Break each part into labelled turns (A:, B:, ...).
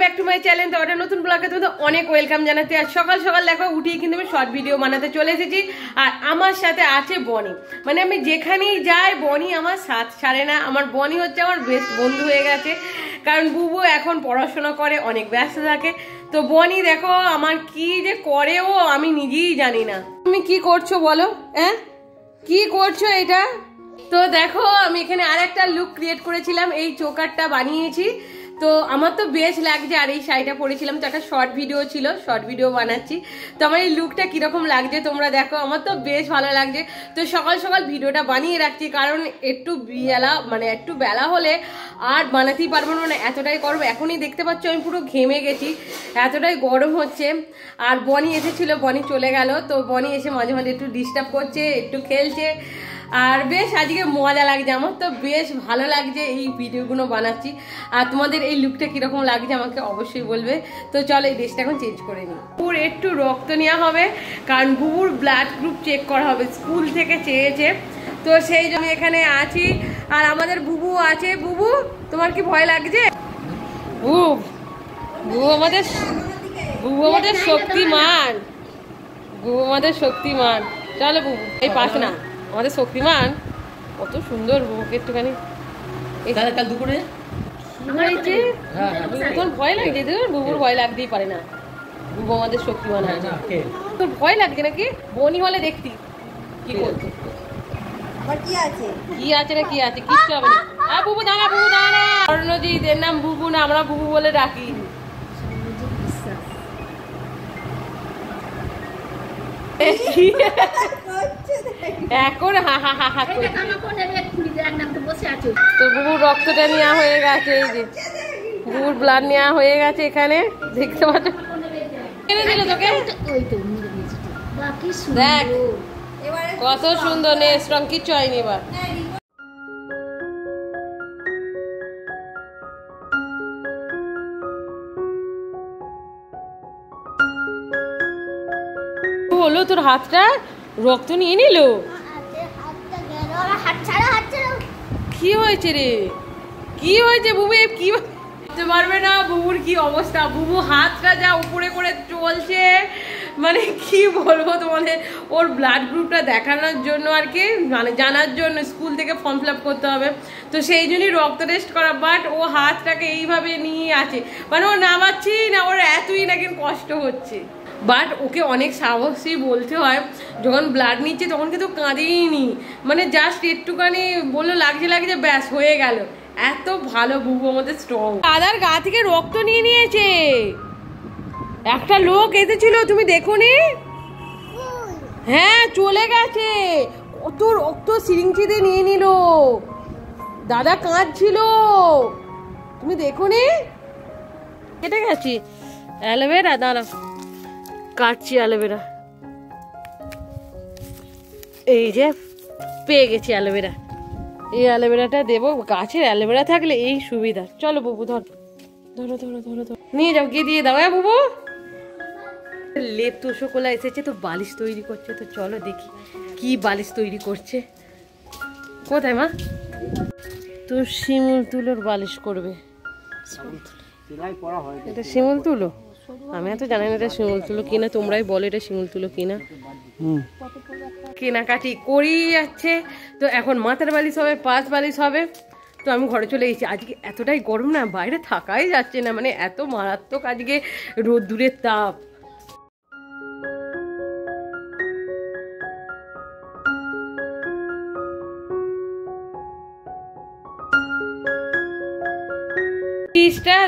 A: Back to my channel. তো ওটা নতুন ব্লগে তোমাদের অনেক ওয়েলকাম জানাতে। আর সকাল সকাল দেখো উঠিয়ে কিন্তু আমি শর্ট ভিডিও বানাতে চলে এসেছি। আর আমার সাথে আছে বনি। মানে আমি যেখানেই যাই বনি আমার সাথ ছাড়ে না। আমার বনি হচ্ছে আমার বেস্ট বন্ধু হয়ে গেছে, কারণ বুবু এখন পড়াশোনা করে, অনেক ব্যস্ত থাকে। তো বনি দেখো আমার কি যে করে ও আমি নিজেই জানি না। তুমি কি করছো বলো? হ্যাঁ কি করছো এটা? তো দেখো আমি এখানে আর একটা লুক ক্রিয়েট করেছিলাম, এই চোকারটা বানিয়েছি। তো আমার তো বেশ লাগছে। আর এই শাড়িটা পরেছিলাম, তো একটা শর্ট ভিডিও ছিল, শর্ট ভিডিও বানাচ্ছি। তো আমার এই লুকটা কিরকম লাগছে তোমরা দেখো, আমার তো বেশ ভালো লাগছে। তো সকাল সকাল ভিডিওটা বানিয়ে রাখছি, কারণ একটু বেলা হলে আর বানাতেই পারবো না, এতটাই গরম। এখনই দেখতে পাচ্ছ আমি পুরো ঘেমে গেছি, এতটাই গরম হচ্ছে। আর বনি এসেছিল, বনি চলে গেল। তো বনি এসে মাঝে মাঝে একটু ডিস্টার্ব করছে, একটু খেলছে। আর বেশ আজকে মজা লাগছে, আমার তো বেশ ভালো লাগছে এই ভিডিওগুলো বানাচ্ছি। আর তোমাদের এই লুকটা কিরকম লাগছে আমাকে অবশ্যই বলবে। তো চলো এই ড্রেসটা এখন চেঞ্জ করে নিই। বুবুর একটু রক্ত নেওয়া হবে, কারণ বুবুর ব্লাড গ্রুপ চেক করা হবে, স্কুল থেকে চেয়েছে। তো সেই জন্য এখানে আছি। আর আমাদের বুবু আছে। বুবু তোমার কি ভয় লাগছে? বুবু আমাদের শক্তিমান, বুবু আমাদের শক্তিমান। চলো বুবু এই পাশ না, আমাদের শক্তিমান কত সুন্দর। বুবুকে একটুখানি দুপুরে তোর ভয় লাগছে? বুবুর ভয় লাগতেই পারে না, বুবু আমাদের শক্তিমান আছে। তোর ভয় লাগছে নাকি? বনি হলে দেখতি কি করতো। কি আছে না কি আছে, কিচ্ছু হবে না। বুবু দাঁড়া, বুবু দাঁড়া। অরণ্যজিৎ, এর নাম বুবু না, আমরা বুবু বলে ডাকি। এখন তো বুবুর রক্তটা নেওয়া হয়ে গেছে, এই যে বুবুর ব্লাড নেওয়া হয়ে গেছে এখানে দেখতে পাচ্ছ। তোকে দেখ কত সুন্দর, নে স্ট্রং, কিচ্ছু হয়নি। এবার হলো তোর হাতটা রক্ত নিয়ে নিল। কি হয়েছে রে? কি হয়েছে বুবু? কি বুঝতে পারবে না বুবুর কি অবস্থা। বুবু হাতটা যা উপরে করে চলছে, মানে কি বলবো তোমাদের। ওর ব্লাড গ্রুপটা দেখানোর জন্য আর কি, মানে জানার জন্য স্কুল থেকে ফর্ম ফিল আপ করতে হবে। তো সেই জন্যই রক্ত টেস্ট করা। বাট ও হাতটাকে এইভাবে নিয়ে আছে, মানে ও নামাচ্ছি না, ওর এতই নাকি কষ্ট হচ্ছে। বাট ওকে অনেক সাহসী বলতে হয়, যখন ব্লাড নিচ্ছে তখন কিন্তু কাঁদেইনি, মানে জাস্ট একটুখানি বললো লাগছে ব্যাস হয়ে গেল। এত ভালো বুবু আমাদের স্ট্রং। দাদার গা থেকে রক্ত নিয়ে নিয়েছে। একটা লোক এসেছিল, তুমি দেখোনি? হ্যাঁ চলে গেছে। কত রক্ত সিরিঞ্চিতে নিয়ে নিল। দাদা কাঁদছিল, তুমি দেখোনি? কেটে গেছি অ্যালোভেরা, দাঁড়াও কাটছি অ্যালোভেরা। এই যে পেয়ে গেছি অ্যালোভেরা, এই অ্যালোভেরাটা দেবো। গাছের অ্যালোভেরা থাকলে এই সুবিধা। চলো বুবু ধরো ধরো ধরো ধরো ধরো, নিয়ে যাও, গিয়ে দিয়ে দাও। হ্যাঁ বুবু লেপ তোষকলা এসেছে, তো বালিশ তৈরি করছে। তো চলো দেখি কি বালিশ তৈরি করছে। কোথায় মা? তো শিমুল তুলোর বালিশ করবে। এটা শিমুল তুলো? আমি এত জানি না এটা শিমুল তুলো কিনা, তোমরাই বলো এটা শিমুল তুলো কিনা। কেনাকাটি করেই যাচ্ছে। তো এখন মাথার বালিশ হবে, পাঁচ বালিশ হবে। তো আমি ঘরে চলে এসেছি। আজকে এতটাই গরম না, বাইরে থাকাই যাচ্ছে না, মানে এত মারাত্মক আজকে রোদ্দুরের তাপ।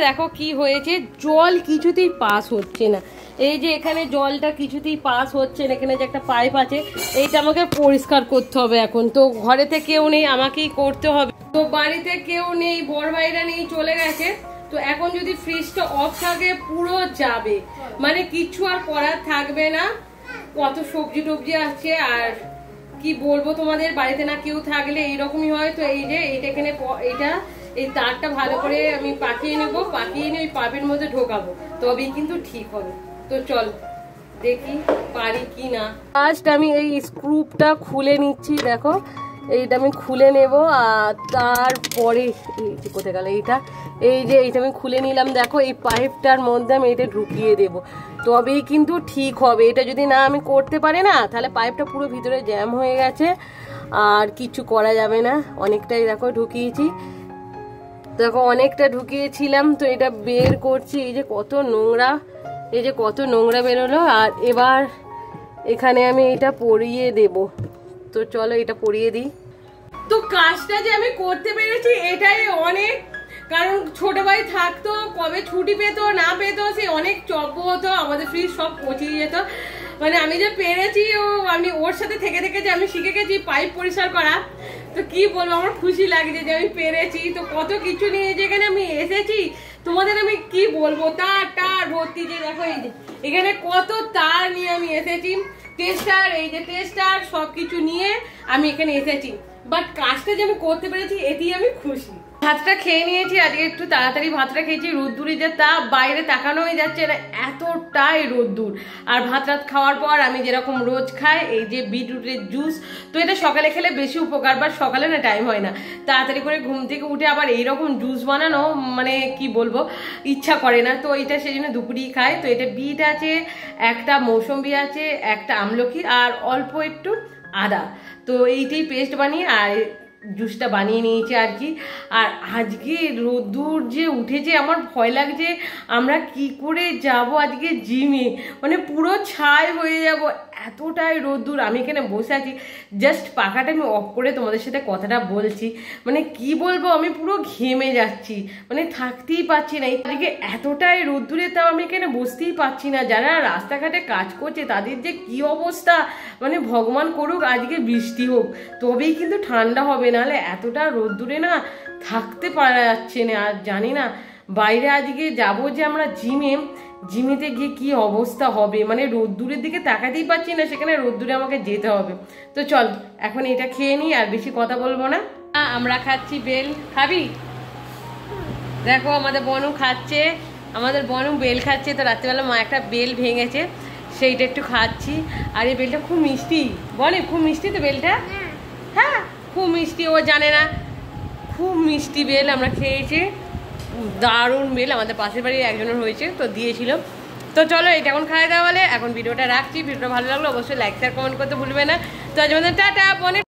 A: দেখো কি হয়েছে, জল কিছুতেই পাস হচ্ছে না। এই যে এখানে জলটা কিছুতেই পাস হচ্ছে না। এখানে যে একটা পাইপ আছে, এইটা আমাকে পরিষ্কার করতে হবে এখন। তো ঘরেতে কেউ নেই, আমাকেই করতে হবে। তো বাড়িতে কেউ নেই, বড় ভাইরা নেই, চলে গেছে। তো এখন যদি ফ্রিজটা অফ থাকে পুরো যাবে, মানে কিছু আর করার থাকবে না। কত সবজি টবজি আছে, আর কি বলবো তোমাদের, বাড়িতে না কেউ থাকলে এইরকমই হয়। তো এই যে এইটা এখানে, এইটা এই তারটা ভালো করে আমি পাকিয়ে নেবো, পাকিয়ে নিয়ে ওই পাইপের মধ্যে ঢোকাবো, তবেই কিন্তু ঠিক হবে। তো চল দেখি পারি কি না। ফার্স্ট আমি এই স্ক্রুপটা খুলে নিচ্ছি। দেখো এইটা আমি খুলে নেব। আর তারপরে এই যে কোথায় গেল এইটা, এইটা আমি খুলে নিলাম। দেখো এই পাইপটার মধ্যে আমি এটা ঢুকিয়ে দেব, তবেই কিন্তু ঠিক হবে। এটা যদি না আমি করতে পারি না, তাহলে পাইপটা পুরো ভিতরে জ্যাম হয়ে গেছে, আর কিছু করা যাবে না। অনেকটাই দেখো ঢুকিয়েছি, দেখো অনেকটা ঢুকিয়েছিলাম। তো এটা বের করছি, এই যে কত নোংরা, এই যে কত নোংরা বেরোলো। আর এবার এখানে আমি এটা পরিয়ে দেব। তো চলো এটা পরিয়ে দিই। তো কাজটা যে আমি করতে পেরেছি এটাই অনেক, কারণ ছোট ভাই থাকতো, কবে ছুটি পেতো না পেতো, সে অনেক চপ হতো, আমাদের ফ্রিজ সব পচিয়ে যেত। মানে আমি যে পেরেছি, আমি ওর সাথে থেকে থেকে যে আমি শিখে গেছি পাইপ পরিষ্কার করা। তো কি বলবো, আমার খুশি লাগছে যে আমি পেরেছি। তো কত কিছু নিয়ে যেখানে আমি এসেছি, তোমাদের আমি কি বলবো, তার ভর্তি। যে দেখো এই যে এখানে কত তার নিয়ে আমি এসেছি, টেস্টার, এই যে টেস্টার, সবকিছু নিয়ে আমি এখানে এসেছি। বাট কাজটা যে আমি করতে পেরেছি এতেই আমি খুশি। ভাতটা খেয়ে নিয়েছি, আজকে একটু তাড়াতাড়ি ভাতটা খেয়েছি। রোদ্দুরে যে তাপ, বাইরে তাকানোই যাচ্ছে না, এতটাই রোদ্দুর। আর ভাত রাত খাওয়ার পর আমি যেরকম রোজ খাই, এই যে বিটরুটের জুস, তো এটা সকালে খেলে বেশি উপকার। বা সকালে না টাইম হয় না, তাড়াতাড়ি করে ঘুম থেকে উঠে আবার এইরকম জুস বানানো, মানে কি বলবো, ইচ্ছা করে না। তো এটা সেই জন্য দুপুরেই খাই। তো এটা বিট আছে, একটা মৌসম্বি আছে, একটা আমলকি, আর অল্প একটু আদা। তো এইটাই পেস্ট বানিয়ে আর জুসটা বানিয়ে নিয়েছি আর কি। আর আজকে রোদ্দুর যে উঠেছে, আমার ভয় লাগছে আমরা কি করে যাব আজকে জিমে, মানে পুরো ছাই হয়ে যাব, এতটাই রোদ্দুর। আমি এখানে বসে আছি, জাস্ট পাখাটা আমি অফ করে তোমাদের সাথে কথাটা বলছি। মানে কি বলবো, আমি পুরো ঘেমে যাচ্ছি, মানে থাকতেই পারছি না এদিকে, এতটাই রোদ্দুরে। তাও আমি এখানে বসতেই পারছি না। যারা রাস্তাঘাটে কাজ করছে তাদের যে কি অবস্থা, মানে ভগবান করুক আজকে বৃষ্টি হোক, তবেই কিন্তু ঠান্ডা হবে, নাহলে এতটা রোদ্দুরে না থাকতে পারা যাচ্ছে না। আর জানি না বাইরে আজকে যাব যে আমরা জিমেতে গিয়ে কি অবস্থা হবে, মানে রোদ্দুরের দিকে তাকাতেই পাচ্ছি না, সেখানে রোদ্দুরে আমাকে যেতে হবে। তো চল এখন এটা খেয়ে নিই, আর বেশি কথা বলবো না। আমরা খাচ্ছি বেল, খাবি? দেখো আমাদের বনু খাচ্ছে, আমাদের বনু বেল খাচ্ছে। তো রাত্রিবেলা মা একটা বেল ভেঙেছে, সেইটা একটু খাচ্ছি। আর এই বেলটা খুব মিষ্টি, বলে খুব মিষ্টি তো বেলটা, হ্যাঁ খুব মিষ্টি। ও জানে না, খুব মিষ্টি বেল আমরা খেয়েছি, দারুণ বেল। আমাদের পাশের বাড়ির একজনের হয়েছে, তো দিয়েছিল। তো চলো এটা এখন খাওয়া দাওয়া বলে এখন ভিডিওটা রাখছি। ভিডিওটা ভালো লাগলো অবশ্যই লাইক শেয়ার কমেন্ট করতে ভুলবে না। তো আজ আমাদের টাটা।